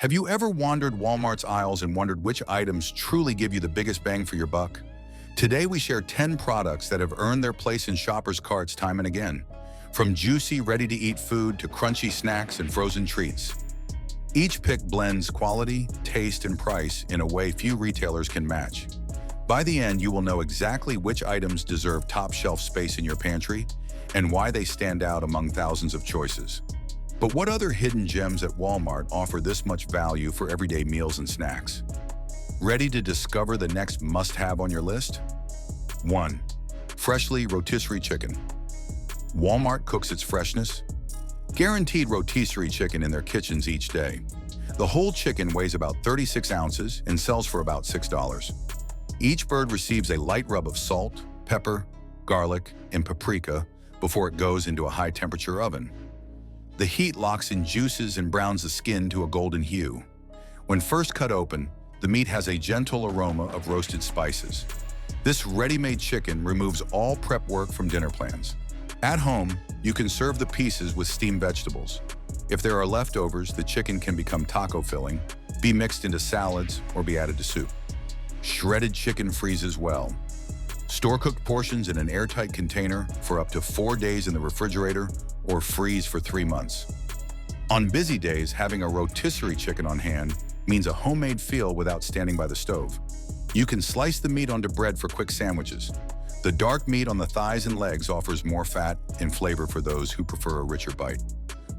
Have you ever wandered Walmart's aisles and wondered which items truly give you the biggest bang for your buck? Today we share 10 products that have earned their place in shoppers' carts time and again, from juicy, ready-to-eat food to crunchy snacks and frozen treats. Each pick blends quality, taste, and price in a way few retailers can match. By the end, you will know exactly which items deserve top shelf space in your pantry and why they stand out among thousands of choices. But what other hidden gems at Walmart offer this much value for everyday meals and snacks? Ready to discover the next must-have on your list? 1. Freshly rotisserie chicken. Walmart cooks its freshness. Guaranteed rotisserie chicken in their kitchens each day. The whole chicken weighs about 36 ounces and sells for about $6. Each bird receives a light rub of salt, pepper, garlic, and paprika before it goes into a high-temperature oven. The heat locks in juices and browns the skin to a golden hue. When first cut open, the meat has a gentle aroma of roasted spices. This ready-made chicken removes all prep work from dinner plans. At home, you can serve the pieces with steamed vegetables. If there are leftovers, the chicken can become taco filling, be mixed into salads, or be added to soup. Shredded chicken freezes well. Store cooked portions in an airtight container for up to 4 days in the refrigerator or freeze for 3 months. On busy days, having a rotisserie chicken on hand means a homemade feel without standing by the stove. You can slice the meat onto bread for quick sandwiches. The dark meat on the thighs and legs offers more fat and flavor for those who prefer a richer bite.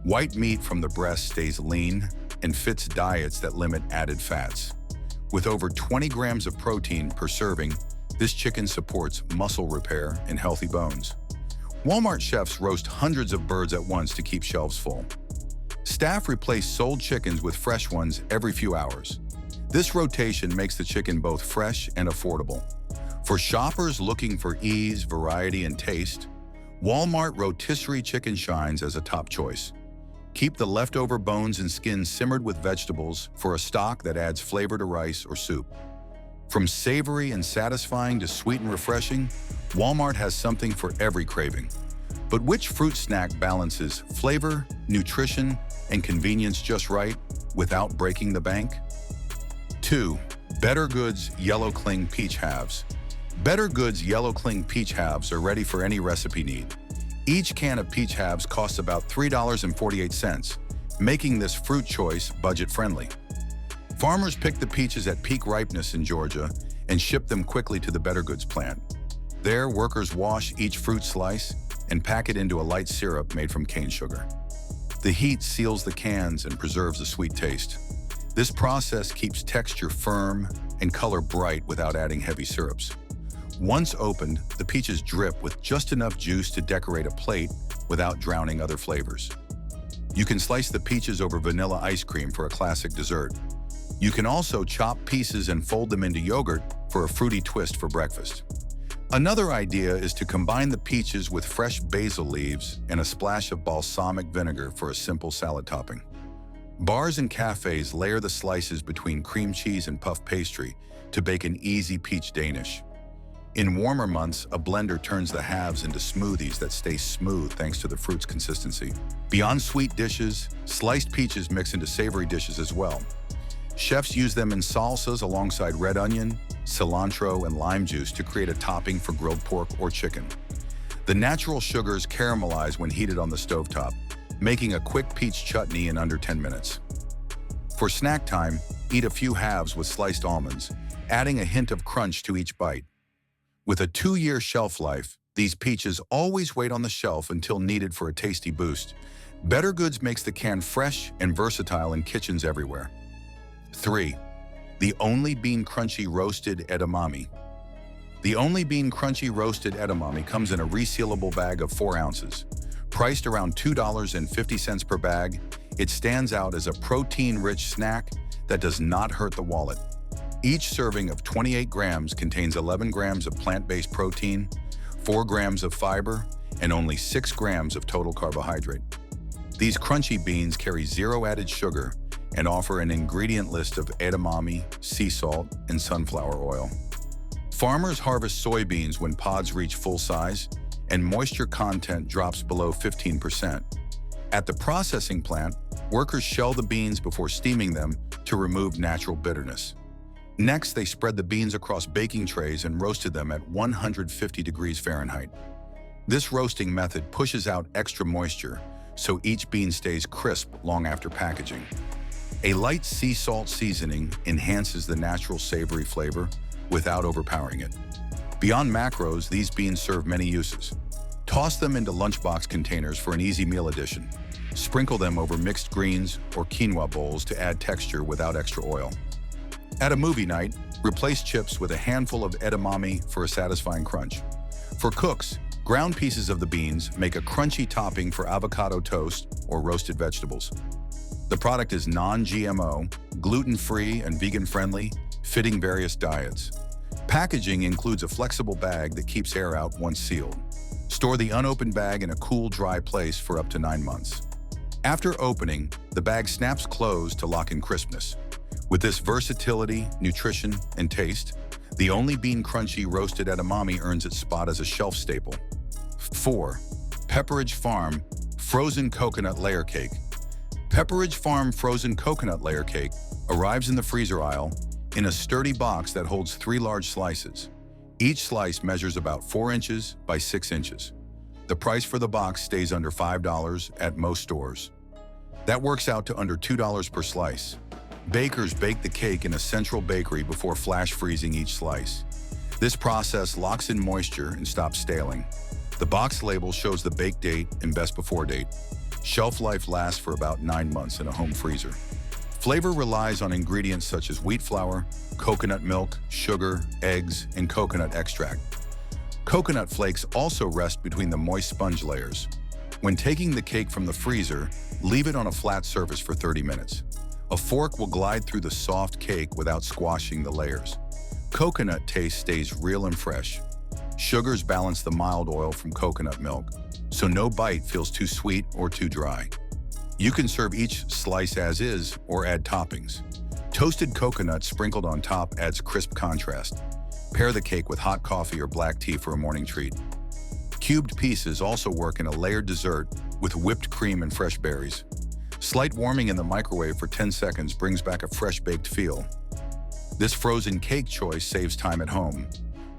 White meat from the breast stays lean and fits diets that limit added fats. With over 20 grams of protein per serving, this chicken supports muscle repair and healthy bones. Walmart chefs roast hundreds of birds at once to keep shelves full. Staff replace sold chickens with fresh ones every few hours. This rotation makes the chicken both fresh and affordable. For shoppers looking for ease, variety, and taste, Walmart rotisserie chicken shines as a top choice. Keep the leftover bones and skins simmered with vegetables for a stock that adds flavor to rice or soup. From savory and satisfying to sweet and refreshing, Walmart has something for every craving. But which fruit snack balances flavor, nutrition, and convenience just right without breaking the bank? 2. Better Goods Yellow Cling Peach Halves. Better Goods Yellow Cling Peach Halves are ready for any recipe need. Each can of peach halves costs about $3.48, making this fruit choice budget-friendly. Farmers pick the peaches at peak ripeness in Georgia and ship them quickly to the Better Goods plant. There, workers wash each fruit slice and pack it into a light syrup made from cane sugar. The heat seals the cans and preserves the sweet taste. This process keeps texture firm and color bright without adding heavy syrups. Once opened, the peaches drip with just enough juice to decorate a plate without drowning other flavors. You can slice the peaches over vanilla ice cream for a classic dessert. You can also chop pieces and fold them into yogurt for a fruity twist for breakfast. Another idea is to combine the peaches with fresh basil leaves and a splash of balsamic vinegar for a simple salad topping. Bars and cafes layer the slices between cream cheese and puff pastry to bake an easy peach Danish. In warmer months, a blender turns the halves into smoothies that stay smooth thanks to the fruit's consistency. Beyond sweet dishes, sliced peaches mix into savory dishes as well. Chefs use them in salsas alongside red onion, cilantro, and lime juice to create a topping for grilled pork or chicken. The natural sugars caramelize when heated on the stovetop, making a quick peach chutney in under 10 minutes. For snack time, eat a few halves with sliced almonds, adding a hint of crunch to each bite. With a 2-year shelf life, these peaches always wait on the shelf until needed for a tasty boost. Better Goods makes the can fresh and versatile in kitchens everywhere. 3. The Only Bean Crunchy Roasted Edamame. The Only Bean Crunchy Roasted Edamame comes in a resealable bag of 4 ounces. Priced around $2.50 per bag, it stands out as a protein-rich snack that does not hurt the wallet. Each serving of 28 grams contains 11 grams of plant-based protein, 4 grams of fiber, and only 6 grams of total carbohydrate. These crunchy beans carry 0 added sugar and offer an ingredient list of edamame, sea salt, and sunflower oil. Farmers harvest soybeans when pods reach full size and moisture content drops below 15%. At the processing plant, workers shell the beans before steaming them to remove natural bitterness. Next, they spread the beans across baking trays and roasted them at 150 degrees Fahrenheit. This roasting method pushes out extra moisture, so each bean stays crisp long after packaging. A light sea salt seasoning enhances the natural savory flavor without overpowering it. Beyond macros, these beans serve many uses. Toss them into lunchbox containers for an easy meal addition. Sprinkle them over mixed greens or quinoa bowls to add texture without extra oil. At a movie night, replace chips with a handful of edamame for a satisfying crunch. For cooks, ground pieces of the beans make a crunchy topping for avocado toast or roasted vegetables. The product is non-GMO, gluten-free, and vegan-friendly, fitting various diets. Packaging includes a flexible bag that keeps air out once sealed. Store the unopened bag in a cool, dry place for up to 9 months. After opening, the bag snaps closed to lock in crispness. With this versatility, nutrition, and taste, the only bean crunchy roasted edamame earns its spot as a shelf staple. 4. Pepperidge Farm Frozen Coconut Layer Cake. Pepperidge Farm Frozen Coconut Layer Cake arrives in the freezer aisle in a sturdy box that holds 3 large slices. Each slice measures about 4 inches by 6 inches. The price for the box stays under $5 at most stores. That works out to under $2 per slice. Bakers bake the cake in a central bakery before flash freezing each slice. This process locks in moisture and stops staling. The box label shows the bake date and best before date. Shelf life lasts for about 9 months in a home freezer. Flavor relies on ingredients such as wheat flour, coconut milk, sugar, eggs, and coconut extract. Coconut flakes also rest between the moist sponge layers. When taking the cake from the freezer, leave it on a flat surface for 30 minutes. A fork will glide through the soft cake without squashing the layers. Coconut taste stays real and fresh. Sugars balance the mild oil from coconut milk, so no bite feels too sweet or too dry. You can serve each slice as is or add toppings. Toasted coconut sprinkled on top adds crisp contrast. Pair the cake with hot coffee or black tea for a morning treat. Cubed pieces also work in a layered dessert with whipped cream and fresh berries. Slight warming in the microwave for 10 seconds brings back a fresh baked feel. This frozen cake choice saves time at home.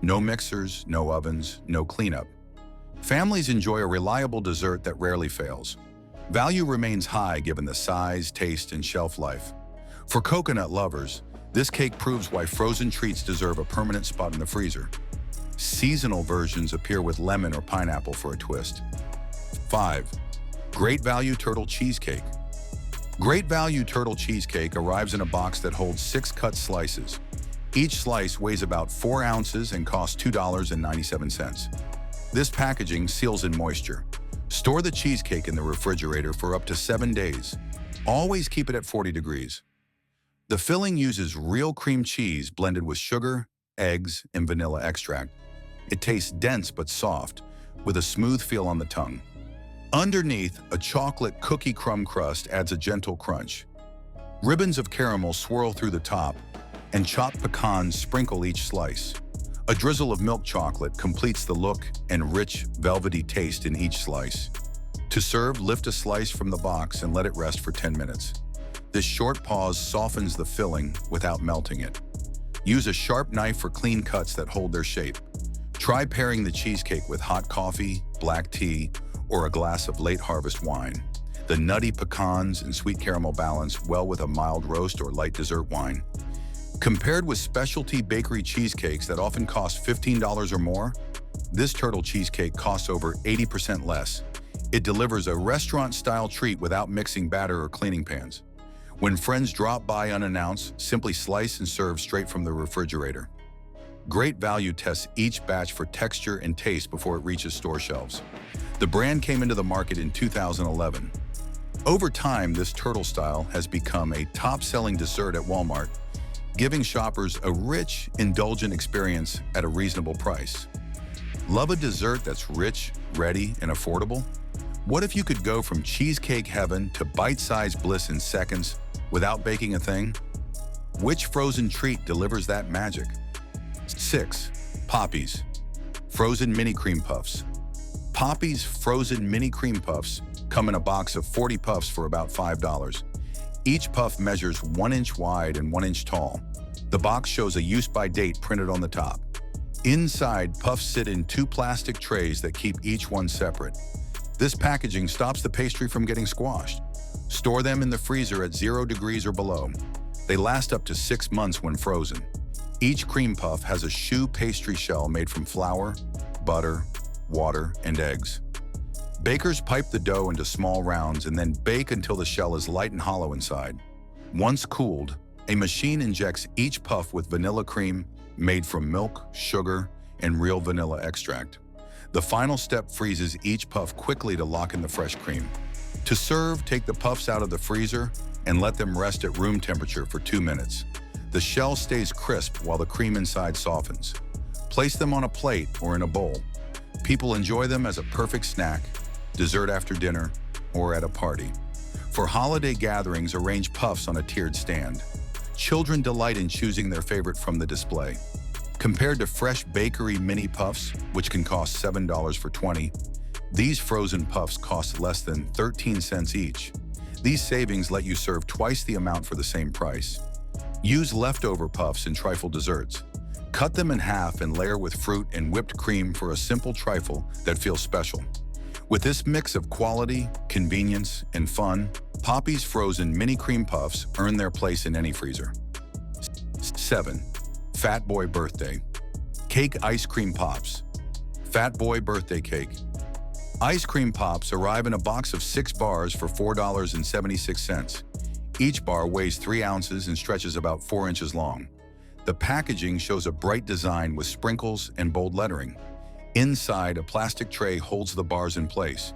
No mixers, no ovens, no cleanup. Families enjoy a reliable dessert that rarely fails. Value remains high given the size, taste, and shelf life. For coconut lovers, this cake proves why frozen treats deserve a permanent spot in the freezer. Seasonal versions appear with lemon or pineapple for a twist. 5. Great Value Turtle Cheesecake. Great Value Turtle Cheesecake arrives in a box that holds 6 cut slices. Each slice weighs about 4 ounces and costs $2.97. This packaging seals in moisture. Store the cheesecake in the refrigerator for up to 7 days. Always keep it at 40 degrees. The filling uses real cream cheese blended with sugar, eggs, and vanilla extract. It tastes dense but soft, with a smooth feel on the tongue. Underneath, a chocolate cookie crumb crust adds a gentle crunch. Ribbons of caramel swirl through the top, and chopped pecans sprinkle each slice. A drizzle of milk chocolate completes the look and rich, velvety taste in each slice. To serve, lift a slice from the box and let it rest for 10 minutes. This short pause softens the filling without melting it. Use a sharp knife for clean cuts that hold their shape. Try pairing the cheesecake with hot coffee, black tea, or a glass of late harvest wine. The nutty pecans and sweet caramel balance well with a mild roast or light dessert wine. Compared with specialty bakery cheesecakes that often cost $15 or more, this turtle cheesecake costs over 80% less. It delivers a restaurant-style treat without mixing batter or cleaning pans. When friends drop by unannounced, simply slice and serve straight from the refrigerator. Great Value tests each batch for texture and taste before it reaches store shelves. The brand came into the market in 2011. Over time, this turtle style has become a top-selling dessert at Walmart, giving shoppers a rich, indulgent experience at a reasonable price. Love a dessert that's rich, ready, and affordable? What if you could go from cheesecake heaven to bite-sized bliss in seconds without baking a thing? Which frozen treat delivers that magic? 6. Poppies. Frozen mini cream puffs. Poppy's frozen mini cream puffs come in a box of 40 puffs for about $5. Each puff measures 1 inch wide and 1 inch tall. The box shows a use by date printed on the top. Inside, puffs sit in 2 plastic trays that keep each one separate. This packaging stops the pastry from getting squashed. Store them in the freezer at 0 degrees or below. They last up to 6 months when frozen. Each cream puff has a choux pastry shell made from flour, butter, water, and eggs. Bakers pipe the dough into small rounds and then bake until the shell is light and hollow inside. Once cooled, a machine injects each puff with vanilla cream made from milk, sugar, and real vanilla extract. The final step freezes each puff quickly to lock in the fresh cream. To serve, take the puffs out of the freezer and let them rest at room temperature for 2 minutes. The shell stays crisp while the cream inside softens. Place them on a plate or in a bowl. People enjoy them as a perfect snack, dessert after dinner, or at a party. For holiday gatherings, arrange puffs on a tiered stand. Children delight in choosing their favorite from the display. Compared to fresh bakery mini puffs, which can cost $7 for 20, these frozen puffs cost less than 13 cents each. These savings let you serve twice the amount for the same price. Use leftover puffs in trifle desserts. Cut them in half and layer with fruit and whipped cream for a simple trifle that feels special. With this mix of quality, convenience, and fun, Poppy's frozen mini cream puffs earn their place in any freezer. 7. Fat Boy Birthday Cake Ice Cream Pops. Fat Boy Birthday Cake. Ice cream pops arrive in a box of 6 bars for $4.76. Each bar weighs 3 ounces and stretches about 4 inches long. The packaging shows a bright design with sprinkles and bold lettering. Inside, a plastic tray holds the bars in place.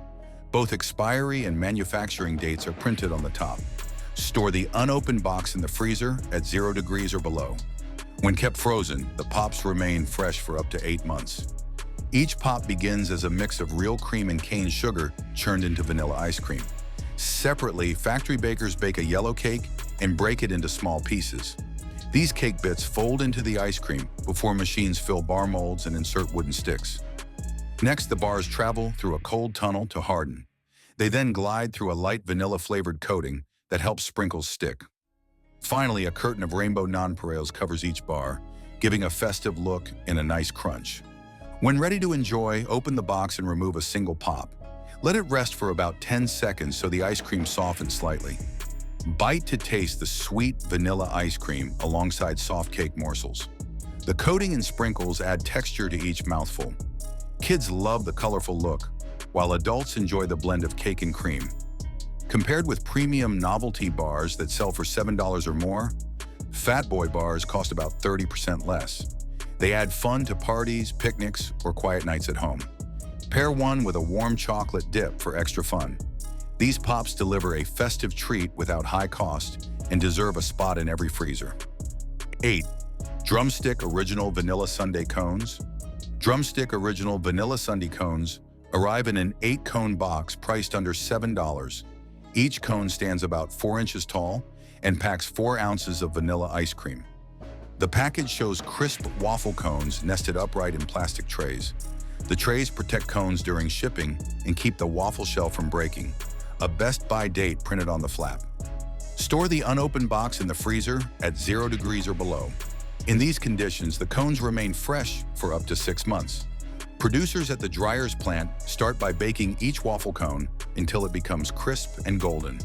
Both expiry and manufacturing dates are printed on the top. Store the unopened box in the freezer at 0 degrees or below. When kept frozen, the pops remain fresh for up to 8 months. Each pop begins as a mix of real cream and cane sugar churned into vanilla ice cream. Separately, factory bakers bake a yellow cake and break it into small pieces. These cake bits fold into the ice cream before machines fill bar molds and insert wooden sticks. Next, the bars travel through a cold tunnel to harden. They then glide through a light vanilla-flavored coating that helps sprinkles stick. Finally, a curtain of rainbow nonpareils covers each bar, giving a festive look and a nice crunch. When ready to enjoy, open the box and remove a single pop. Let it rest for about 10 seconds so the ice cream softens slightly. Bite to taste the sweet vanilla ice cream alongside soft cake morsels. The coating and sprinkles add texture to each mouthful. Kids love the colorful look, while adults enjoy the blend of cake and cream. Compared with premium novelty bars that sell for $7 or more, Fat Boy bars cost about 30% less. They add fun to parties, picnics, or quiet nights at home. Pair one with a warm chocolate dip for extra fun. These pops deliver a festive treat without high cost and deserve a spot in every freezer. 8. Drumstick Original Vanilla Sundae Cones. Drumstick Original Vanilla Sundae Cones arrive in an 8-cone box priced under $7. Each cone stands about 4 inches tall and packs 4 ounces of vanilla ice cream. The package shows crisp waffle cones nested upright in plastic trays. The trays protect cones during shipping and keep the waffle shell from breaking. A best by date printed on the flap. Store the unopened box in the freezer at 0 degrees or below. In these conditions, the cones remain fresh for up to 6 months. Producers at the dryers plant start by baking each waffle cone until it becomes crisp and golden.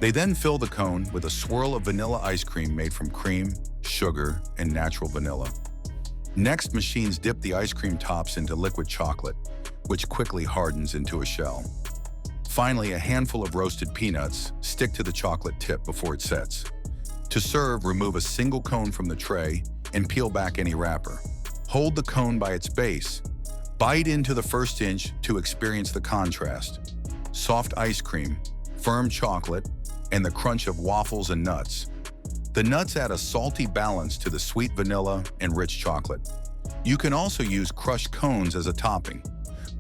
They then fill the cone with a swirl of vanilla ice cream made from cream, sugar, and natural vanilla. Next, machines dip the ice cream tops into liquid chocolate, which quickly hardens into a shell. Finally, a handful of roasted peanuts stick to the chocolate tip before it sets. To serve, remove a single cone from the tray and peel back any wrapper. Hold the cone by its base. Bite into the first inch to experience the contrast. Soft ice cream, firm chocolate, and the crunch of waffles and nuts. The nuts add a salty balance to the sweet vanilla and rich chocolate. You can also use crushed cones as a topping.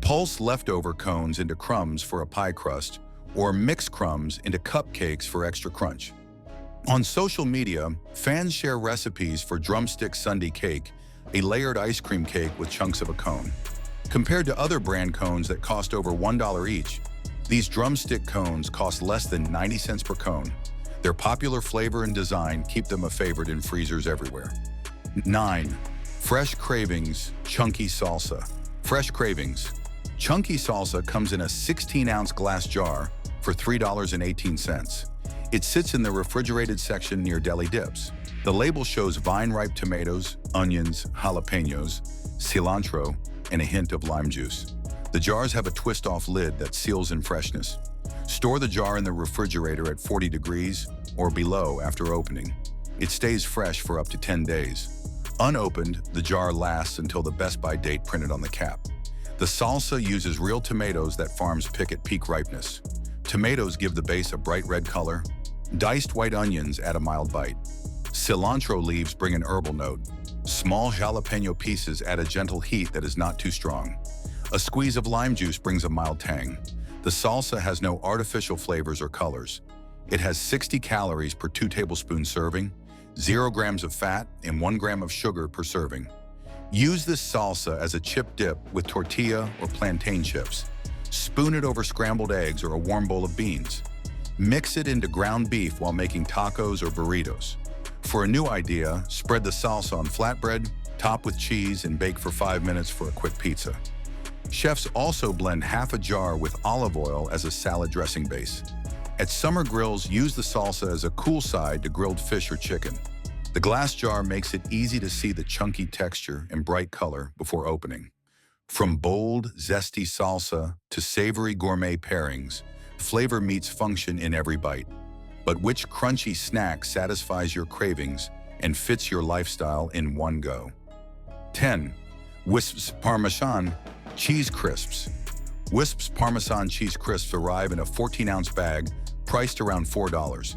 Pulse leftover cones into crumbs for a pie crust, or mix crumbs into cupcakes for extra crunch. On social media, fans share recipes for drumstick sundae cake, a layered ice cream cake with chunks of a cone. Compared to other brand cones that cost over $1 each, these drumstick cones cost less than 90 cents per cone. Their popular flavor and design keep them a favorite in freezers everywhere. 9. Fresh Cravings Chunky Salsa. Fresh Cravings. Chunky salsa comes in a 16-ounce glass jar for $3.18. It sits in the refrigerated section near deli dips. The label shows vine-ripe tomatoes, onions, jalapenos, cilantro, and a hint of lime juice. The jars have a twist-off lid that seals in freshness. Store the jar in the refrigerator at 40 degrees or below after opening. It stays fresh for up to 10 days. Unopened, the jar lasts until the best-by date printed on the cap. The salsa uses real tomatoes that farms pick at peak ripeness. Tomatoes give the base a bright red color. Diced white onions add a mild bite. Cilantro leaves bring an herbal note. Small jalapeno pieces add a gentle heat that is not too strong. A squeeze of lime juice brings a mild tang. The salsa has no artificial flavors or colors. It has 60 calories per 2 tablespoon serving, 0 grams of fat, and 1 gram of sugar per serving. Use this salsa as a chip dip with tortilla or plantain chips. Spoon it over scrambled eggs or a warm bowl of beans. Mix it into ground beef while making tacos or burritos. For a new idea, spread the salsa on flatbread, top with cheese, and bake for 5 minutes for a quick pizza. Chefs also blend half a jar with olive oil as a salad dressing base. At summer grills, use the salsa as a cool side to grilled fish or chicken. The glass jar makes it easy to see the chunky texture and bright color before opening. From bold, zesty salsa to savory gourmet pairings, flavor meets function in every bite. But which crunchy snack satisfies your cravings and fits your lifestyle in one go? 10. Wisps Parmesan Cheese Crisps. Wisps Parmesan Cheese Crisps arrive in a 14-ounce bag priced around $4.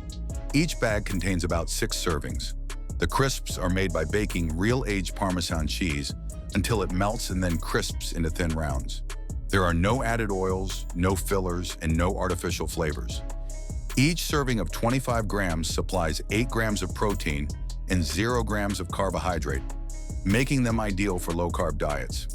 Each bag contains about 6 servings. The crisps are made by baking real-aged Parmesan cheese until it melts and then crisps into thin rounds. There are no added oils, no fillers, and no artificial flavors. Each serving of 25 grams supplies 8 grams of protein and 0 grams of carbohydrate, making them ideal for low-carb diets.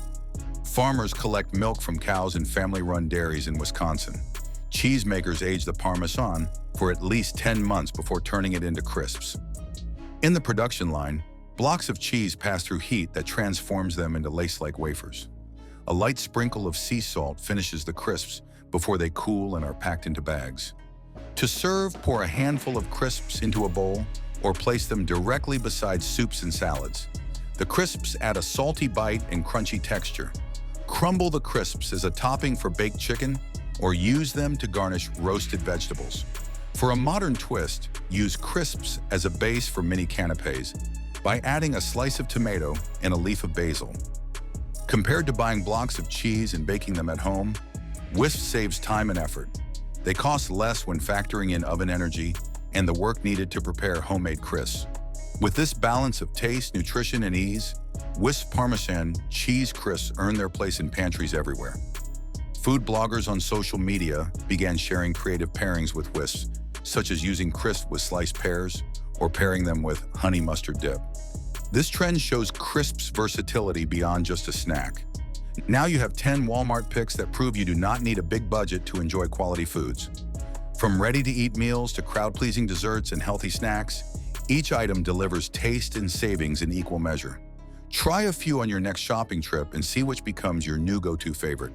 Farmers collect milk from cows in family-run dairies in Wisconsin. Cheesemakers age the Parmesan for at least 10 months before turning it into crisps. In the production line, blocks of cheese pass through heat that transforms them into lace-like wafers. A light sprinkle of sea salt finishes the crisps before they cool and are packed into bags. To serve, pour a handful of crisps into a bowl or place them directly beside soups and salads. The crisps add a salty bite and crunchy texture. Crumble the crisps as a topping for baked chicken or use them to garnish roasted vegetables. For a modern twist, use crisps as a base for mini canapes by adding a slice of tomato and a leaf of basil. Compared to buying blocks of cheese and baking them at home, Wisp saves time and effort. They cost less when factoring in oven energy and the work needed to prepare homemade crisps. With this balance of taste, nutrition, and ease, Wisp Parmesan cheese crisps earn their place in pantries everywhere. Food bloggers on social media began sharing creative pairings with Wisps, such as using crisps with sliced pears or pairing them with honey mustard dip. This trend shows crisps' versatility beyond just a snack. Now you have 10 Walmart picks that prove you do not need a big budget to enjoy quality foods. From ready-to-eat meals to crowd-pleasing desserts and healthy snacks, each item delivers taste and savings in equal measure. Try a few on your next shopping trip and see which becomes your new go-to favorite.